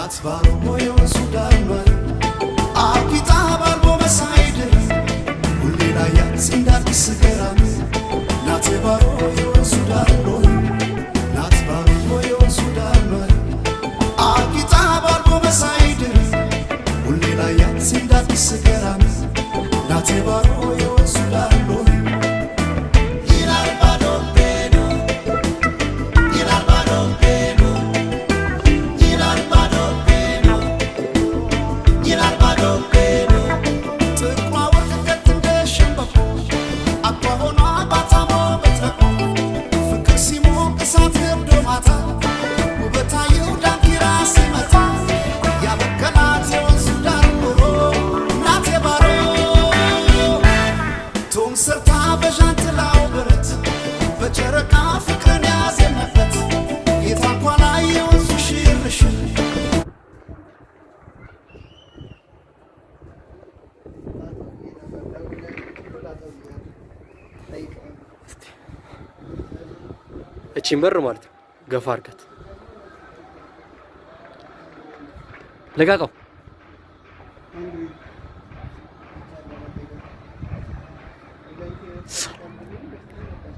ናትባሮ ሞዮን ሱዳን አቂጣ ባልቦ መሳይድ ሁሌ ላያት እንዳዲስ ገራም ናትባሮ ሞዮን ሱዳን ናትባሮ ሞዮን ሱዳን አቂጣ ባልቦ መሳይድ ሁሌ ላያት እንዳዲስ ገራም ናትባሮ ሞዮን ሱዳን ሰርታ በዣንጥላው ብረት በጨረቃ ፍቅርን ያዘመበት የታንኳ ላይ የወንዙ ሽርሽር እቺን በር ማለት ነው። ገፋ አድርገት ለቃቀው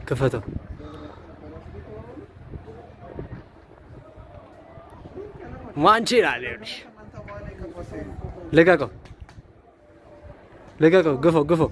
ክፈተው ማንቺ ላለሽ ለቃቀው ግፈው